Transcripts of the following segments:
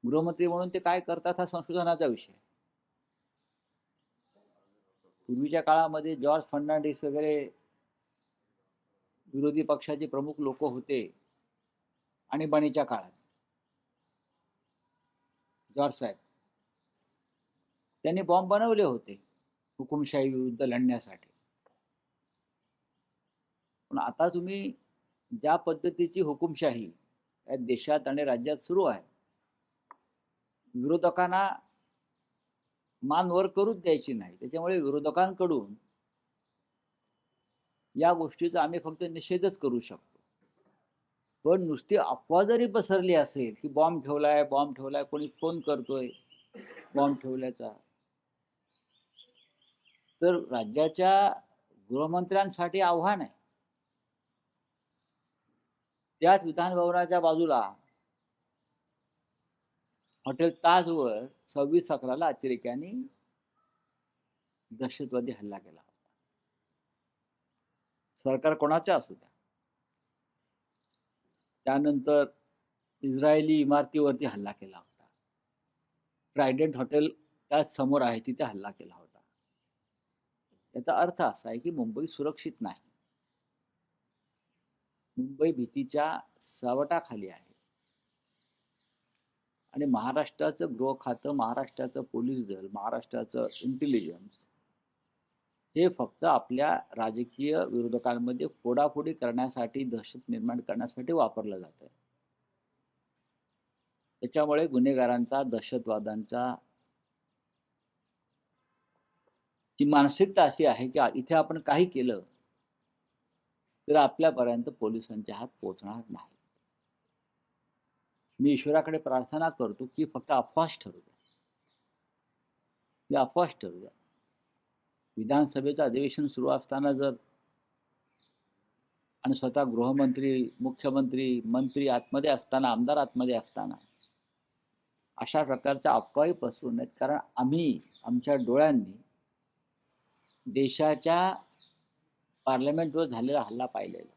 गृहमंत्री म्हणून ते काय करतात हा संशोधनाचा विषय. पूर्वीच्या काळामध्ये जॉर्ज फर्नांडिस वगैरे विरोधी पक्षाचे प्रमुख लोक होते. आणीबाणीच्या काळात जॉर्ज साहेब त्यांनी बॉम्ब बनवले होते हुकुमशाही विरुद्ध लढण्यासाठी. पण आता तुम्ही ज्या पद्धतीची हुकुमशाही या देशात आणि राज्यात सुरू आहे, विरोधकांना मान वर करूच द्यायची नाही. त्याच्यामुळे विरोधकांकडून या गोष्टीचा आम्ही फक्त निषेधच करू शकतो. पण नुसती अफवा जरी पसरली असेल की बॉम्ब ठेवलाय, बॉम्ब ठेवलाय, कोणी फोन करतोय बॉम्ब ठेवल्याचा, तर राज्याच्या गृहमंत्र्यांसाठी आव्हान आहे. त्याच विधान भवनाच्या बाजूला हॉटेल ताजवर 26/11 अतिरेक्यांनी दहशतवादी हल्ला केला होता. सरकार कोणाचे असू द्या. त्यानंतर इस्रायली इमारतीवरती हल्ला केला होता. ट्रायडेंट हॉटेल त्याच समोर आहे, तिथे हल्ला केला होता. याचा अर्थ असा आहे की मुंबई सुरक्षित नाही. मुंबई भीतीच्या सावटाखाली आहे. आणि महाराष्ट्राचं गृह खातं, महाराष्ट्राचं पोलीस दल, महाराष्ट्राचं इंटेलिजन्स हे फक्त आपल्या राजकीय विरोधकांमध्ये फोडाफोडी करण्यासाठी, दहशत निर्माण करण्यासाठी वापरलं जात आहे. त्याच्यामुळे गुन्हेगारांचा, दहशतवाद्यांचा ची मानसिकता अशी आहे की इथे आपण काही केलं तर आपल्यापर्यंत पोलिसांचे हात पोहोचणार नाही. मी ईश्वराकडे प्रार्थना करतो की फक्त अफवाच ठरू द्या. अफवाच ठरू द्या. विधानसभेचं अधिवेशन सुरू असताना जर आणि स्वतः गृहमंत्री, मुख्यमंत्री, मंत्री आतमध्ये असताना, आमदार आतमध्ये असताना अशा प्रकारच्या अफवाही पसरू नयेत. कारण आम्ही आमच्या डोळ्यांनी देशाच्या पार्लमेंटवर झालेला हल्ला पाहिलेला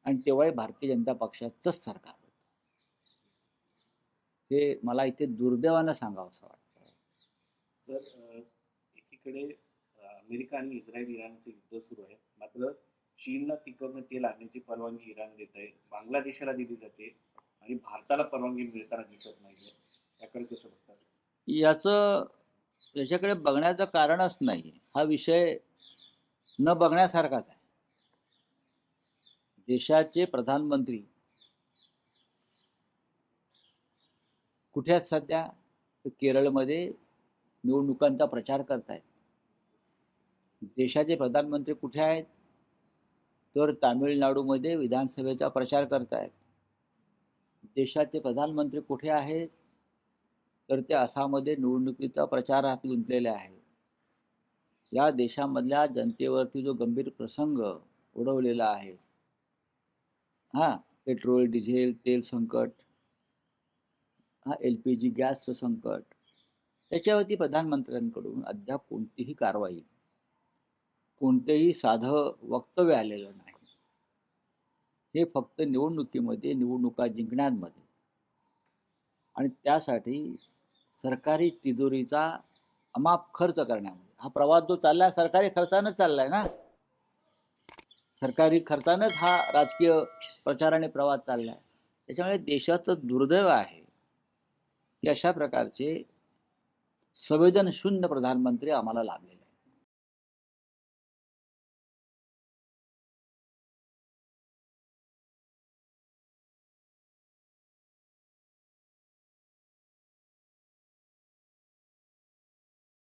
आणि तेव्हाही भारतीय जनता पक्षाचंच सरकार होतं. हे मला इथे दुर्दैवानं सांगावंसं वाटतं. सर, एकीकडे अमेरिका आणि इस्रायल इराणचं युद्ध सुरू आहे, मात्र चीनला तिकडनं तेल आणण्याची परवानगी इराण देत आहे, बांगलादेशाला दिली जाते आणि भारताला परवानगी मिळताना दिसत नाहीये. याकडे कसं बघतात? याच्याकडे बघण्याचं कारणच नाही. हा विषय न बघण्यासारखाच आहे. देशाचे प्रधानमंत्री कुठे आहेत सध्या? तर केरळमध्ये निवडणुकांचा प्रचार करतायत. देशाचे प्रधानमंत्री कुठे आहेत? तर तामिळनाडूमध्ये विधानसभेचा प्रचार करतायत. देशाचे प्रधानमंत्री कुठे आहेत? तर ते आसाममध्ये निवडणुकीचा प्रचारात गुंतलेले आहेत. या देशामधल्या जनतेवरती जो गंभीर प्रसंग ओढवलेला आहे, पेट्रोल, डिझेल, तेल संकट, LPG गॅसचं संकट, त्याच्यावरती प्रधानमंत्र्यांकडून अद्याप कोणतीही कारवाई, कोणतेही साधं वक्तव्य आलेलं नाही. हे फक्त निवडणुकीमध्ये, निवडणुका जिंकण्यामध्ये आणि त्यासाठी सरकारी तिजोरीचा अमाप खर्च करण्यामध्ये. हा प्रवास जो चाललाय सरकारी खर्चानंच चाललाय ना. सरकारी खर्चानंच हा राजकीय प्रचाराने प्रवास चाललाय. त्याच्यामुळे देशाचं दुर्दैव आहे की अशा प्रकारचे संवेदनशून्य प्रधानमंत्री आम्हाला लाभले.